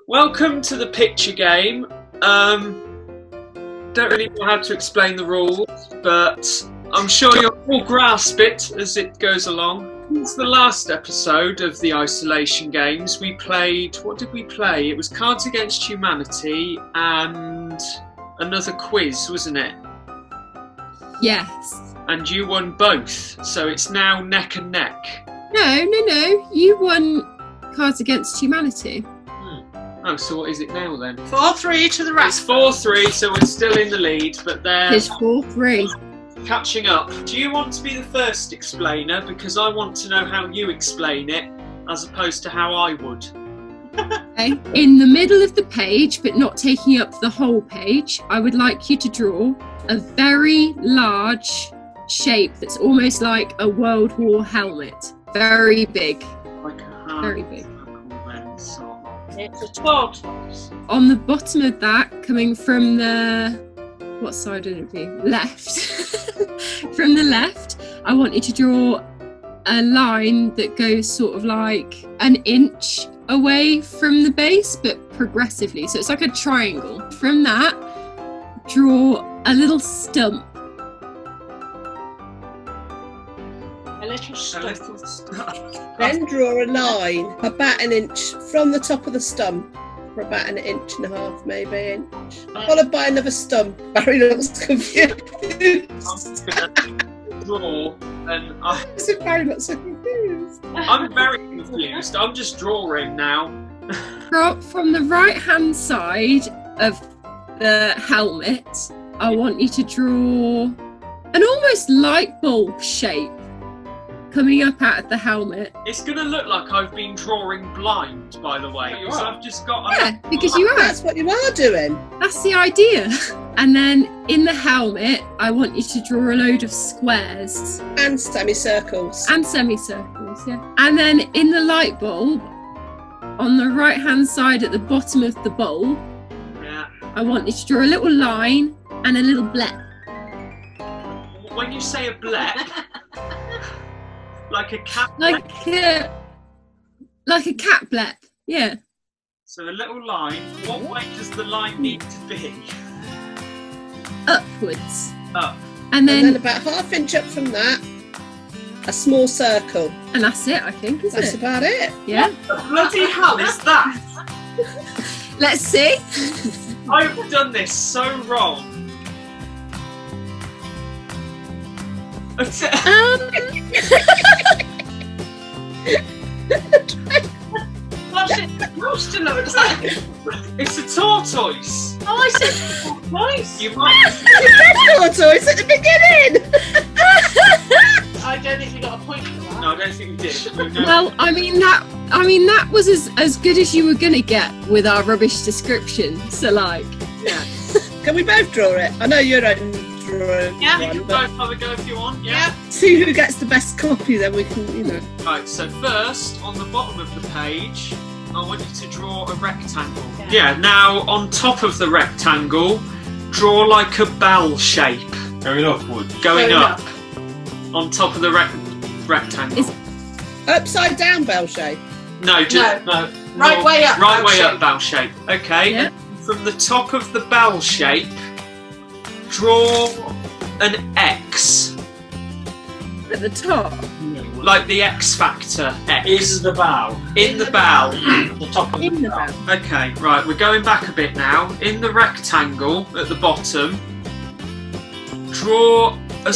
Welcome to the picture game. Don't really know how to explain the rules, but I'm sure you'll all grasp it as it goes along. It's the last episode of the isolation games. We played, what did we play? It was Cards Against Humanity and another quiz, wasn't it? Yes. And you won both, so it's now neck and neck. No. You won Cards Against Humanity. Oh, so what is it now then? 4-3 to the rest. It's 4-3, so we're still in the lead, but they're It's 4-3. catching up. Do you want to be the first explainer? Because I want to know how you explain it, as opposed to how I would. Okay. In the middle of the page, but not taking up the whole page, I would like you to draw a very large shape that's almost like a World War helmet. Very big. Like a Very big. It's a tortoise. On the bottom of that, coming from the... what side would it be? Left. From the left, I want you to draw a line that goes sort of like an inch away from the base, but progressively. So it's like a triangle. From that, draw a little stump. A little stump. Then draw a line about an inch from the top of the stump for about an inch and a half, maybe followed by another stump. Barry looks confused. Draw, and Barry looks so confused. I'm very confused. I'm just drawing now. Draw from the right-hand side of the helmet. I want you to draw an almost light bulb shape coming up out of the helmet. It's going to look like I've been drawing blind, by the way. So I've just got... Yeah, because you are. That's what you are doing. That's the idea. And then in the helmet, I want you to draw a load of squares. And semicircles. And semicircles, yeah. And then in the light bulb, on the right-hand side at the bottom of the bulb, Yeah. I want you to draw a little line and a little blep. When you say a blep, like a cat Like a cat blep, yeah. So a little line. What way does the line need to be? Upwards. Up. And And then then, about half inch up from that, a small circle. and that's it, I think, isn't That's it? about it. Yeah. What the bloody hell is that? Let's see. I've done this so wrong. What's it supposed to look like? It's a tortoise. Oh, I said tortoise. You might. Tortoise at the beginning. I don't think we got a point for that. No, I don't think we did. No. Well, I mean that was as good as you were gonna get with our rubbish description. So like, Yeah. Can we both draw it? I know you're on drawing Yeah. You one, can but both have a go if you want. Yeah. see who gets the best copy. Then we can, Right. So first, on the bottom of the page, I want you to draw a rectangle. Yeah. Now, on top of the rectangle, draw like a bell shape. Going upwards. Going Going up. On top of the rectangle. Is- upside down bell shape. No, just No. Right way up. Right bell way shape. up bell shape. Okay. Yeah. From the top of the bell shape, draw an X, at the top. like the X Factor X. In the bow. In the bow. The top of In the bow. bow. Okay, right, we're going back a bit now. In the rectangle at the bottom, draw a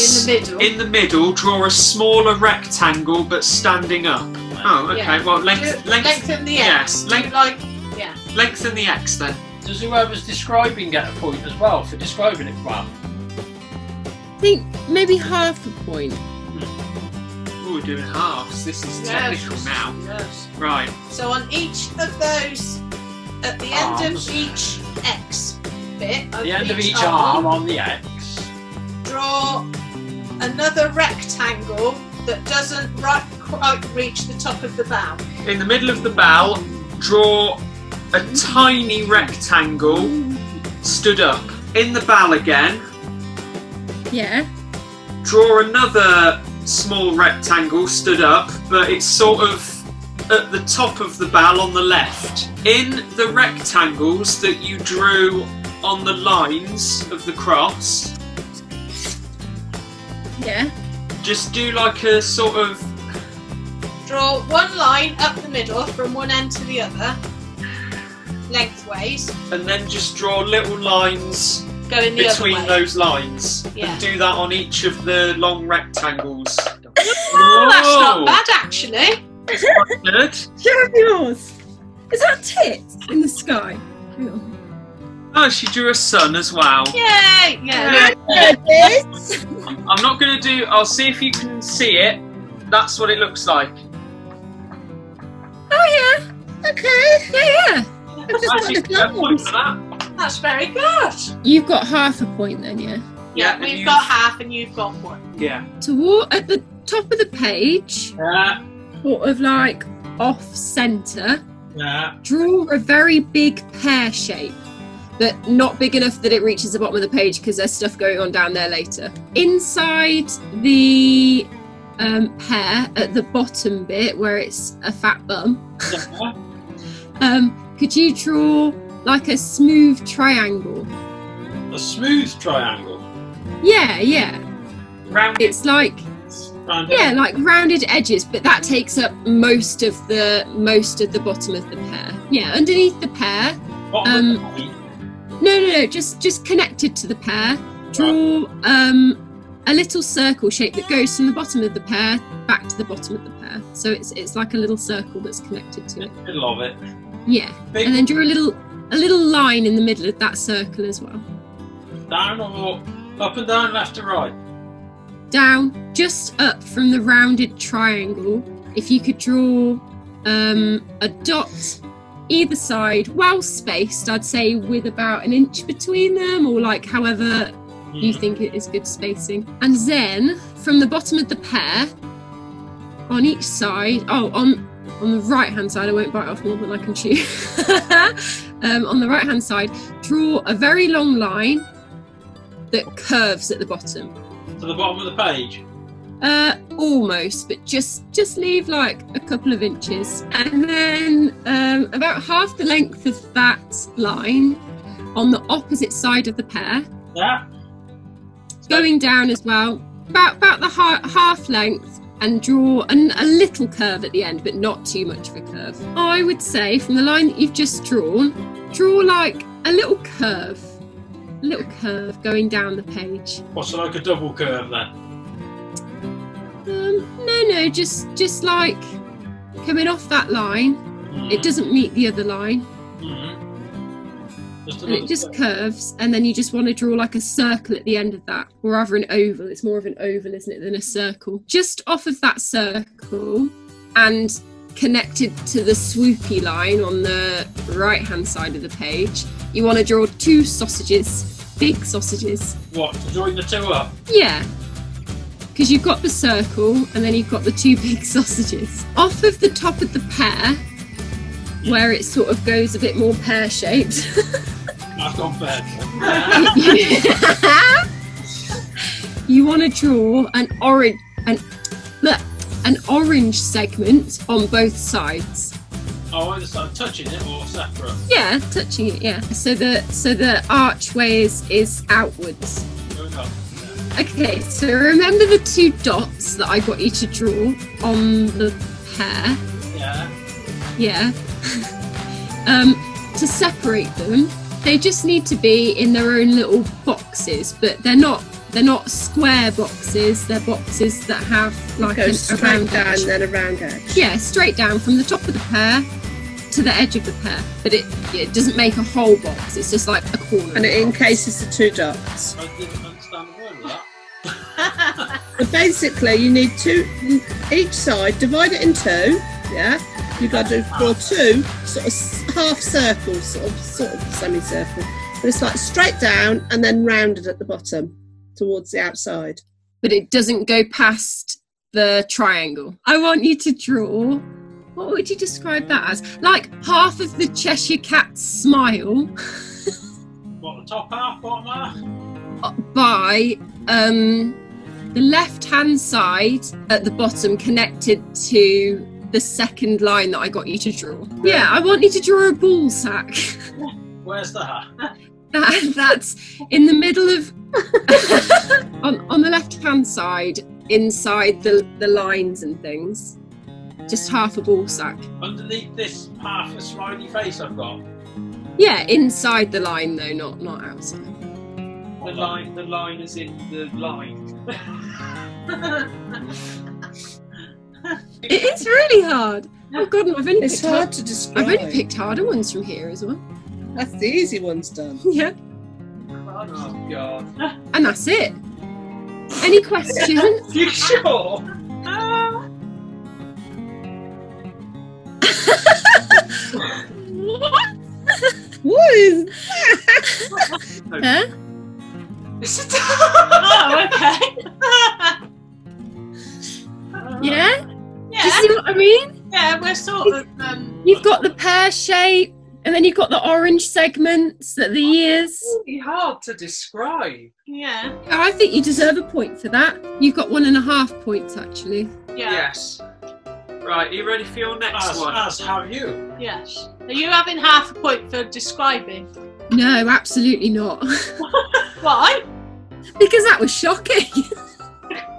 in the middle, draw a smaller rectangle but standing up. Oh, okay. Yeah. Well, Lengthen the Yes, X. lengthen the X then. Does whoever's describing get a point as well for describing it well? I think maybe half a point. Oh, we're doing halves. This is technical now. Yes. Right. So on each of those, at the end Arms. of each X bit, At the end of each arm on the X. draw another rectangle that doesn't quite reach the top of the bow. In the middle of the bow, draw a tiny rectangle stood up. In the bow again, Yeah. draw another small rectangle stood up, but it's sort of at the top of the bell on the left. In the rectangles that you drew on the lines of the cross, Yeah. just do like a sort of... Draw one line up the middle from one end to the other, lengthways. and then just draw little lines Go in the between other way. those lines. Yeah. And do that on each of the long rectangles. Oh, that's not bad actually. Good. Show me yours. Is that tits in the sky? Hang on. Oh, she drew a sun as well. Yay! Yeah. There it is. I'm not going to do... I'll see if you can see it. That's what it looks like. Oh yeah. Okay. Yeah. I just want Actually, the a point glass. for that. That's very good. You've got half a point then, yeah. Yeah, and we've you- got half and you've got one. Yeah. Toward at the top of the page, Yeah, sort of like off centre, yeah. draw a very big pear shape, but not big enough that it reaches the bottom of the page because there's stuff going on down there later. Inside the pear, at the bottom bit where it's a fat bum, could you draw like a smooth triangle? A smooth triangle. Yeah. Rounded. It's like yeah, like rounded edges, but that takes up most of the bottom of the pear. Yeah, underneath the pear. Bottom of the page. No, just connected to the pear. Draw a little circle shape that goes from the bottom of the pear back to the bottom of the pear. So it's like a little circle that's connected to it. Middle of it. Yeah, Big and then draw a little line in the middle of that circle as well. down or up and down, left to right. Down, just up from the rounded triangle. If you could draw a dot either side, well spaced, I'd say with about an inch between them, or like however you think it is good spacing. And then from the bottom of the pear, on each side, on the right hand side, I won't bite off more than I can chew. On the right hand side, draw a very long line that curves at the bottom. To the bottom of the page. Almost, but just leave like a couple of inches, and then about half the length of that line on the opposite side of the pear, Yeah. going down as well, about the half length, and draw a little curve at the end, but not too much of a curve. I would say from the line that you've just draw like a little curve going down the page. What's like a double curve then? No, just like coming off that line. It doesn't meet the other line, Just and it just curves, and then you just want to draw like a circle at the end of that, or rather an oval. It's more of an oval, isn't it, than a circle. Just off of that circle and connected to the swoopy line on the right hand side of the page, you want to draw two sausages, big sausages. What, to join the two up? Yeah, because you've got the circle and then you've got the two big sausages. Off of the top of the pear, where it sort of goes a bit more pear-shaped, That's gone fair. you want to draw an orange segment on both sides. Oh, I understand. Touching it or separate? Yeah, touching it. Yeah, so the archway is outwards. Going up. Okay, so remember the two dots that I got you to draw on the pear? Yeah. Yeah. To separate them, they just need to be in their own little boxes, but they're not square boxes. They're boxes that have like Go a straight round down, edge. then a round edge. Yeah, straight down from the top of the pear to the edge of the pear, but it doesn't make a whole box. It's just like a corner. And it encases the two dots. I didn't understand the word of that. But basically, you need two each side. Divide it in two. Yeah, you got to draw two sort of half circles, sort of semicircle. But it's like straight down and then rounded at the bottom towards the outside. But it doesn't go past the triangle. I want you to draw. What would you describe that as? Like half of the Cheshire Cat's smile What, the top half, bottom half? by the left-hand side at the bottom, connected to the second line that I got you to draw. Yeah, I want you to draw a ball sack. Where's that? That's in the middle of on the left-hand side, inside the lines and things. Just half a ball sack. Underneath this half a smiley face I've got. Yeah, inside the line though, not outside. The line is in the line. It is really hard. Oh god, I've only It's picked hard to describe. I've only picked harder ones from here as well. That's the easy ones done. Yeah, Oh god. and that's it. Any questions? You sure? What? What is Huh? Is it? Oh, okay. Yeah? Yeah. Do you see what I mean? Yeah, we're sort of. You've got the pear shape, and then you've got the orange segments at the ears. Really hard to describe. Yeah. I think you deserve a point for that. You've got 1.5 points actually. Yeah. Yes. Right, are you ready for your next one? As have you. Yes. Are you having half a point for describing? No, absolutely not. Why? Because that was shocking.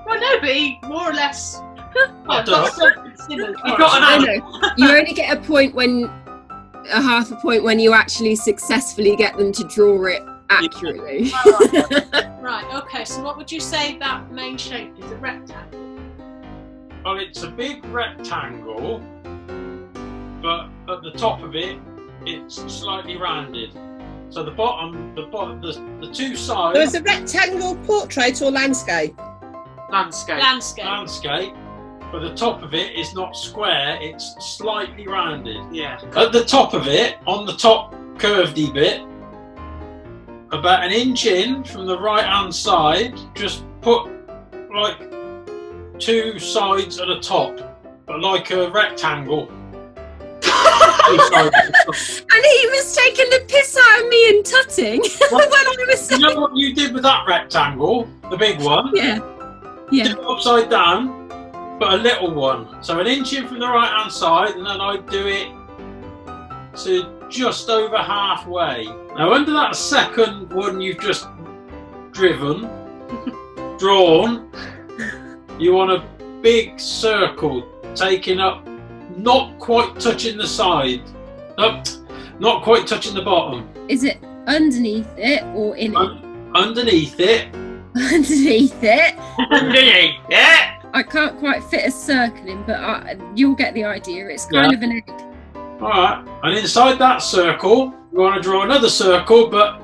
Well, no, but he more or less. I don't got something similar. You got an I answer. know. You only get a point a half a point when you actually successfully get them to draw it accurately. Right, okay, so what would you say that main shape is? A rectangle? Well, it's a big rectangle, but at the top of it, it's slightly rounded. So the two sides. So it's a rectangle, portrait, or landscape? Landscape. Landscape. But the top of it is not square, it's slightly rounded. Yeah. At the top of it, on the top curvedy bit, about 1 inch in from the right hand side, just put like 2 sides at the top, but like a rectangle. 2 sides at the top. And he was taking the piss out of me and tutting when I was You saying. know what you did with that rectangle, the big one? Yeah. Do Yeah. it upside down, but a little one. So 1 inch in from the right hand side, and then I'd do it to just over halfway. Now under that second one you've just drawn, you want a big circle taking up, not quite touching the side, not quite touching the bottom. Is it underneath it or in it? Underneath it. Underneath it. Underneath it. I can't quite fit a circle in, but you'll get the idea. It's kind of an egg. Alright, and inside that circle, you want to draw another circle, but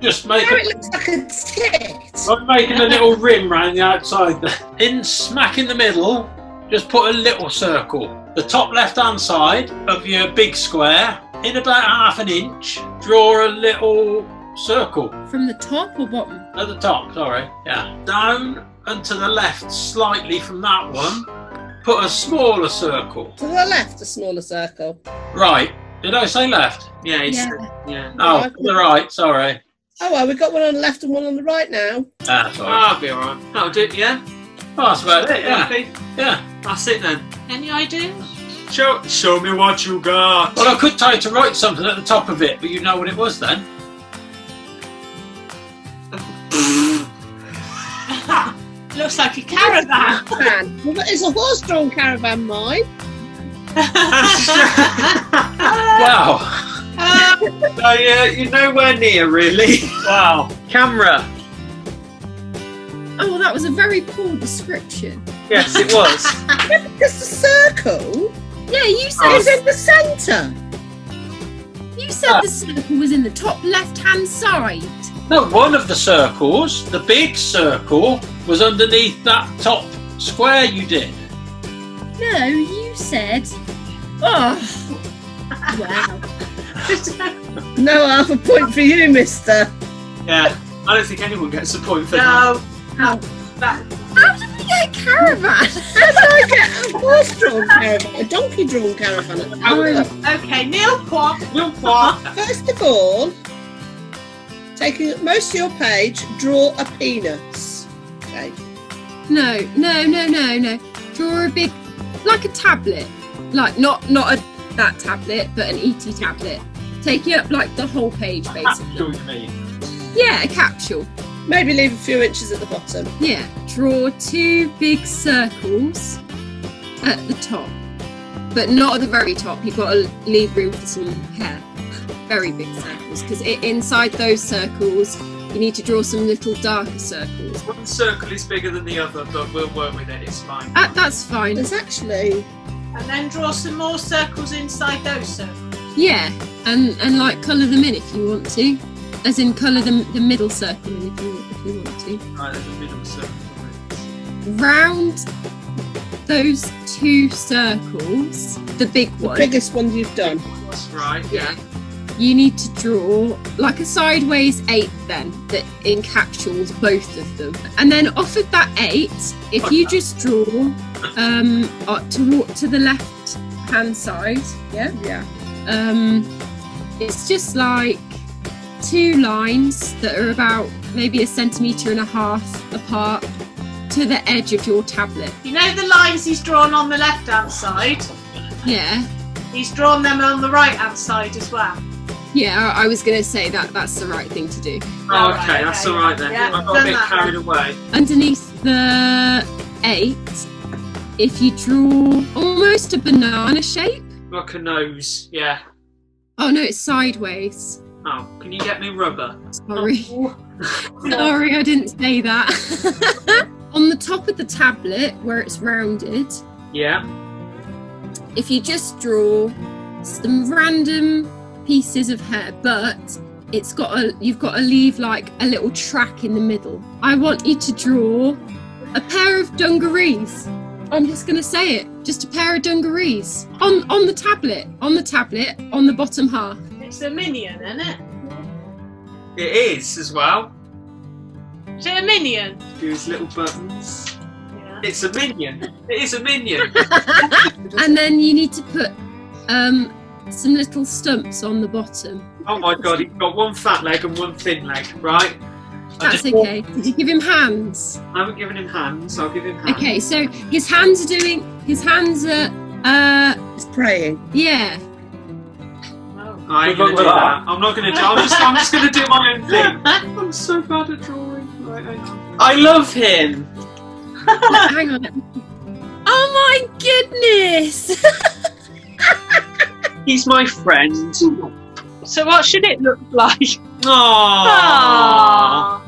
just make Now it looks like a tit. I'm making a little rim round the outside there. In smack in the middle, just put a little circle. The top left hand side of your big square, in about 1/2 inch, draw a little circle. From the top or bottom? At the top, sorry. Yeah. Down and to the left slightly from that one, put a smaller circle. To the left, a smaller circle. Right. Did I say left? Yeah, Yeah. yeah. Oh, to the right, sorry. Oh well, we've got one on the left and one on the right now. Ah, sorry. I'll be alright. That'll do, yeah? Oh, that's about it, yeah. Happy? Yeah. That's it then. Any ideas? Show me what you got. Well, I could tell you to write something at the top of it, but you know what it was then. Looks like a caravan. Caravan. Well, it's a horse-drawn caravan, mine. Wow. So yeah, you're nowhere near really. Wow. Camera. Oh, that was a very poor description. Yes, it was. It's a circle. Yeah, you said Oh. It's in the centre. the circle was in the top left-hand side. No, one of the circles, the big circle, was underneath that top square you did. No, you said. Oh, wow. No half a point for you, mister. Yeah. I don't think anyone gets a point for that. No. How did we get a caravan? How did I get a horse-drawn caravan? A donkey-drawn caravan at the moment. Okay, Neil Quack. You're what? First of all, taking up most of your page, draw a penis. Okay. No. Draw a big, like a tablet. like not that tablet, but an ET tablet, taking up like the whole page basically. Capsule, you mean? Yeah, a capsule. Maybe leave a few inches at the bottom. Yeah, draw 2 big circles at the top, but not at the very top. You've got to leave room for some hair. Very big circles, because inside those circles you need to draw some little darker circles. One circle is bigger than the other, but we'll work with it. It's fine. That's fine. There's actually... And then draw some more circles inside those circles. Yeah, and like colour them in if you want to, as in colour the middle circle in if you want to. Right, there's a middle circle. Round those 2 circles, the big one. The biggest one you've done. That's right. Yeah. You need to draw like a sideways 8 then that encapsulates both of them, and then off of that 8, if you just draw to the left hand side, Yeah. it's just like 2 lines that are about maybe 1.5 centimetres apart to the edge of your tablet. You know the lines he's drawn on the left hand side? Yeah. He's drawn them on the right hand side as well. Yeah, I was going to say that's the right thing to do. Oh, okay, that's all right then. Yeah, I got a bit done that carried then. away. Underneath the 8, if you draw almost a banana shape. Like a nose, yeah. Oh no, it's sideways. Oh, can you get me rubber? Sorry. Sorry, I didn't say that. On the top of the tablet, where it's rounded, Yeah. if you just draw some random pieces of hair, but you've got to leave like a little track in the middle. I want you to draw a pair of dungarees. I'm just going to say it, just a pair of dungarees on the tablet, on the bottom half. It's a minion, isn't it? It is as well. Is it a minion? Do his little buttons. Yeah. It's a minion. It is a minion. And then you need to put some little stumps on the bottom. Oh my god, he's got one fat leg and one thin leg, right? That's okay. Did you give him hands? I haven't given him hands, I'll give him hands. Okay, so his hands are It's praying. yeah. Oh. I ain't Good gonna luck do with that. I'm not gonna do I'm just gonna do my own thing. I'm so bad at drawing. Right, I love him. Hang on. Oh my goodness! He's my friend. So what should it look like? Aww. Aww.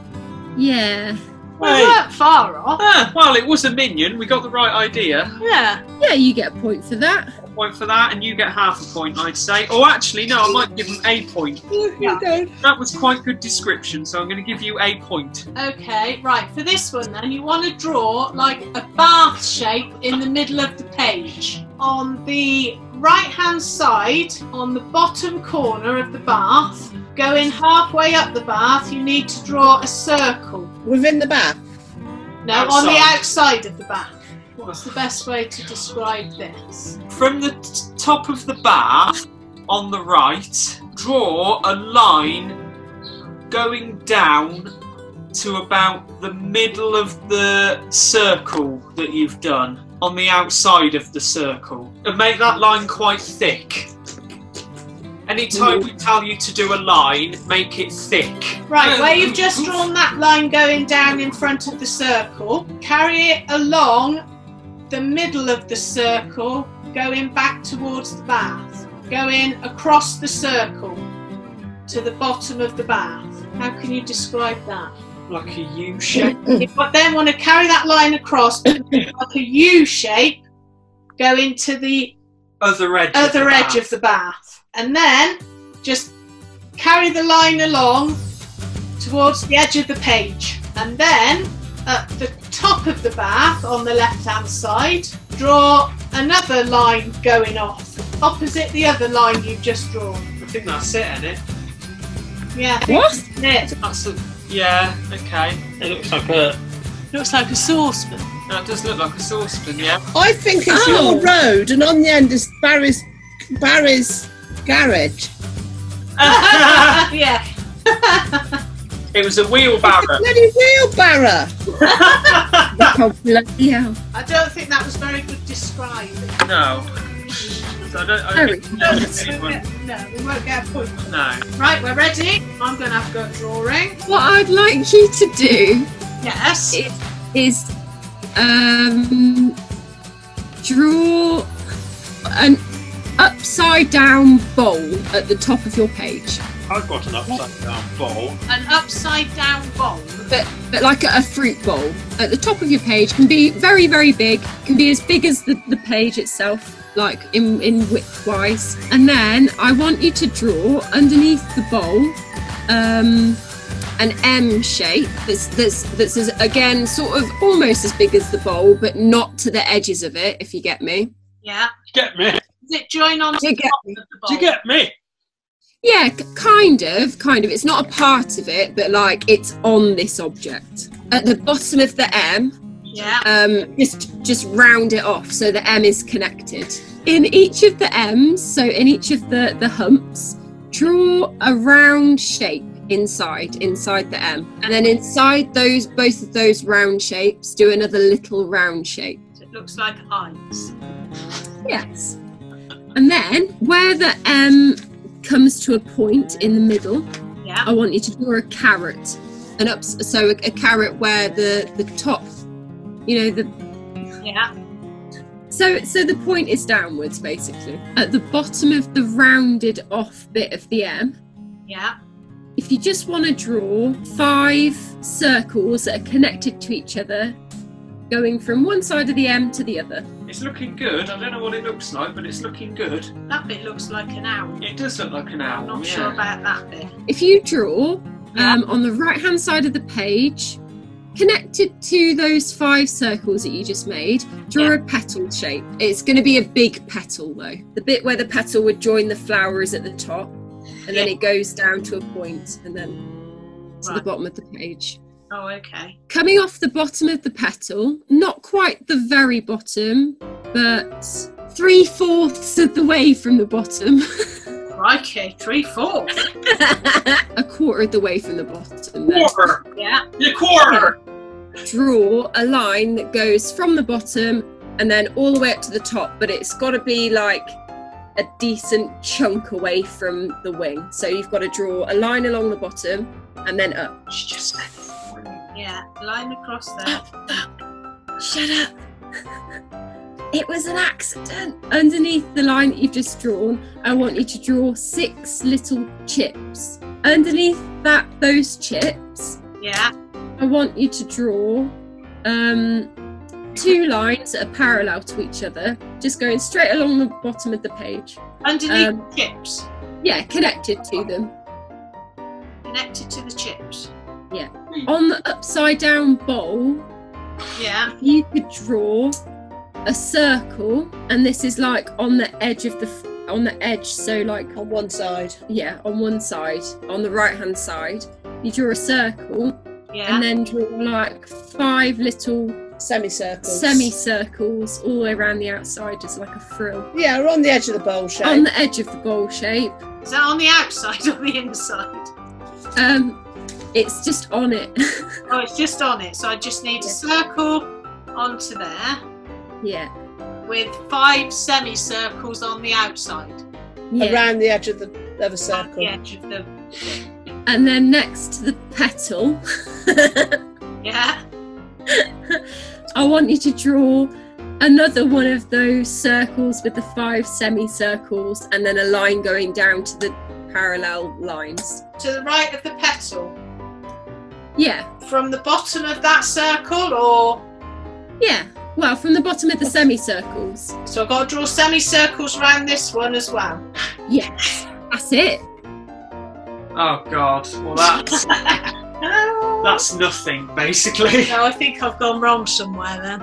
Yeah. Well, we weren't far off. Well, it was a minion. We got the right idea. Yeah. Yeah, you get a point for that. A point for that, and you get half a point, I'd say. Or actually, no, I might give him a point. Yeah. That was quite good description, so I'm going to give you a point. Okay, right. For this one then, you want to draw like a bath shape in the middle of the page. On the right-hand side, on the bottom corner of the bath, going halfway up the bath, you need to draw a circle. Within the bath. No, on the Outside. outside of the bath. What's the best way to describe this? From the top of the bath, on the right, draw a line going down to about the middle of the circle that you've done, on the outside of the circle. And make that line quite thick. Anytime we tell you to do a line, make it thick. Right, where you've just drawn that line going down in front of the circle, carry it along the middle of the circle, going back towards the bath. Going across the circle to the bottom of the bath. How can you describe that? Like a U shape. You then want to carry that line across like a U shape, going to the Other edge. other edge of the bath. And then just carry the line along towards the edge of the page. And then at the top of the bath on the left hand side, draw another line going off, opposite the other line you've just drawn. I think that's it, isn't it? Yeah. What? That's it. That's a, yeah, okay. It looks like a. Looks like a saucepan. That does look like a saucepan, yeah. I think it's Oh. your road, and on the end is Barry's garage. Yeah. It was a wheelbarrow. Bloody wheelbarrow. Oh, bloody hell. I don't think that was very good describing. No. So I don't Very think No, anyone. we won't get a point. No. Right, we're ready. I'm going to have to go drawing. What I'd like you to do Yes. is draw an upside down bowl at the top of your page, I've got an upside down bowl. An upside down bowl. but like a fruit bowl at the top of your page. Can be very, very big, can be as big as the page itself, like in width wise. And then I want you to draw underneath the bowl an M shape that's again sort of almost as big as the bowl, but not to the edges of it, if you get me. Yeah. Get me? Does it join on to You the get top me. of the bowl? Do you get me? Yeah, kind of. It's not a part of it, but like it's on this object. At the bottom of the M, Yeah. just round it off so the M is connected. In each of the M's, so in each of the humps, draw a round shape inside the M. And then inside both of those round shapes, do another little round shape. So it looks like eyes. Yes. And then where the M comes to a point in the middle, Yeah. I want you to draw a carrot. So a carrot where the top, Yeah. so the point is downwards basically. At the bottom of the rounded off bit of the M, Yeah. if you just want to draw 5 circles that are connected to each other, going from one side of the M to the other. It's looking good. I don't know what it looks like, but it's looking good. That bit looks like an owl. It does look like an owl. I'm not yeah. sure about that bit. If you draw Yeah. on the right hand side of the page, connected to those 5 circles that you just made, draw Yeah. a petal shape. It's going to be a big petal though. The bit where the petal would join the flower is at the top, and then Yeah. it goes down to a point and then to the Right. bottom of the page. Oh, okay. Coming off the bottom of the petal, not quite the very bottom, but 3/4 of the way from the bottom, Crikey, 3/4. a quarter of the way from the bottom, then. Quarter! Yeah. You quarter! Draw a line that goes from the bottom and then all the way up to the top, but it's got to be like a decent chunk away from the wing. So you've got to draw a line along the bottom and then up. Yeah. Line across there. Shut up. It was an accident. Underneath the line that you've just drawn, I want you to draw 6 little chips. Underneath those chips, Yeah. I want you to draw 2 lines that are parallel to each other, just going straight along the bottom of the page. Underneath the chips. Yeah, connected to them. Connected to the chips. Yeah. On the upside down bowl, Yeah. you could draw a circle, and this is like on the edge of on the edge, so like On one side. yeah, on one side, on the right hand side, you draw a circle, Yeah. and then draw like 5 little Semicircles. semicircles all the way around the outside as like a frill. Yeah, we're on the edge of the bowl shape. On the edge of the bowl shape. Is that on the outside or the inside? It's just on it. Oh, it's just on it. So I just need a circle onto there Yeah. with 5 semicircles on the outside. Yeah. Around the edge of the other On circle. the edge of the. And then next to the petal, Yeah. I want you to draw another one of those circles with the 5 semicircles and then a line going down to the parallel lines. To the right of the petal. Yeah, From the bottom of that circle, or. yeah. Well, from the bottom of the semicircles. So I've got to draw semicircles around this one as well. Yes, that's it. Oh God. Well, that's nothing basically. No, I think I've gone wrong somewhere then.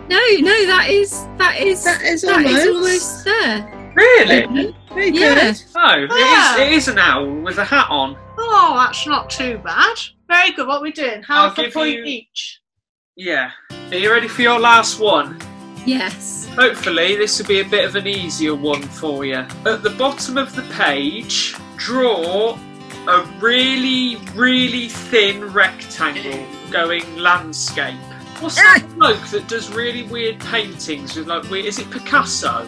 No, that is almost. almost there. Really? Very Yeah. good. Oh, Ah. it is an owl with a hat on. Oh, that's not too bad. Very good. What are we doing? I'll Half a give point you- each. Yeah. Are you ready for your last one? Yes. Hopefully this will be a bit of an easier one for you. At the bottom of the page, draw a really, really thin rectangle going landscape. What's that bloke that does really weird paintings with like weird? Is it Picasso?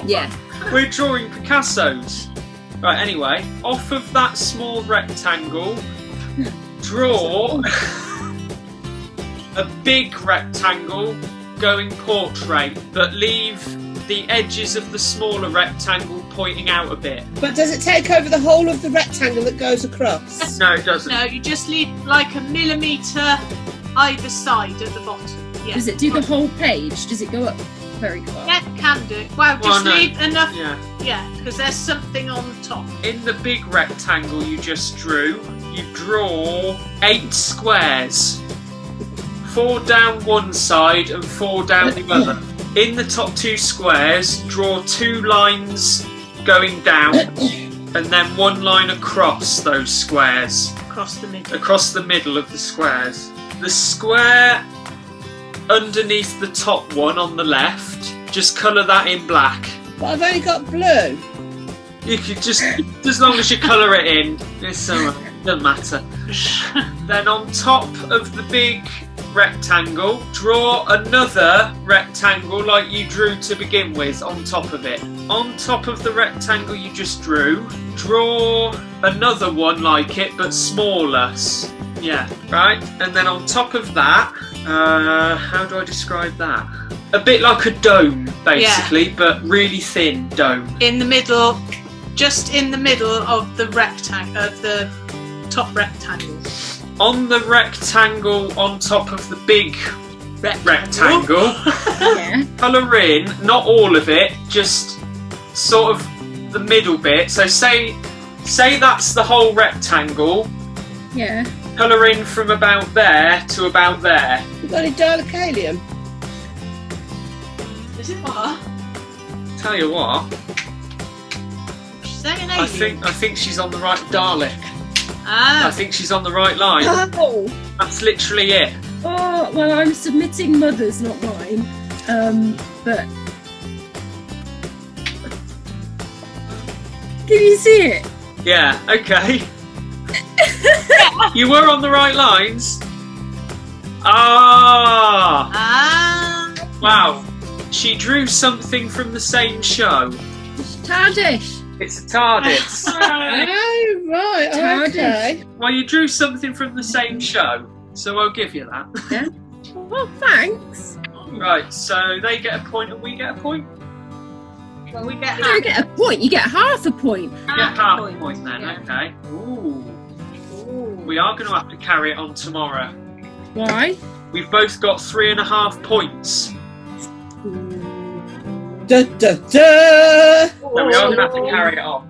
Yeah. We're drawing Picassos. Right. Anyway, off of that small rectangle, draw a big rectangle going portrait, but leave the edges of the smaller rectangle pointing out a bit. But does it take over the whole of the rectangle that goes across? No, it doesn't. No, you just leave like a millimetre either side at the bottom. Yeah. Does it do the whole page? Does it go up very far? Yeah, can do. Well, just no. leave enough. Yeah. Because there's something on the top. In the big rectangle you just drew, you draw 8 squares. 4 down one side and 4 down the other. In the top 2 squares, draw 2 lines going down and then 1 line across those squares. Across the middle. Across the middle of the squares. The square underneath the top one on the left, just colour that in black. But I've only got blue. You could just, as long as you colour it in, it's doesn't matter. Then on top of the big rectangle, draw another rectangle like you drew to begin with on top of it. On top of the rectangle you just drew, draw another one like it but smaller. Yeah, right? And then on top of that, how do I describe that? A bit like a dome, basically, but really thin dome. In the middle, just in the middle of the rectangle, of the top rectangle. On the rectangle on top of the big rectangle, Yeah. colour in, not all of it, just sort of the middle bit. So say that's the whole rectangle. Yeah. Colour in from about there to about there. You got any dilacalium? Is it what? Tell you what, She's saying I think she's on the right Dalek. Ah. I think she's on the right line. Oh. That's literally it. Oh, well, I'm submitting mother's, not mine. But can you see it? Yeah, okay. You were on the right lines. Ah! Ah. Wow. She drew something from the same show. TARDIS. It's a TARDIS. Oh, right. TARDIS. Okay. Well, you drew something from the same show, so I'll give you that. Well, thanks. Right, so they get a point and we get a point. Well, we get You don't get a point, you get half a point. We get half a point then, okay. Ooh. We are going to have to carry it on tomorrow. Why? We've both got 3.5 points. Da, da, da. So we are going to have to carry it on.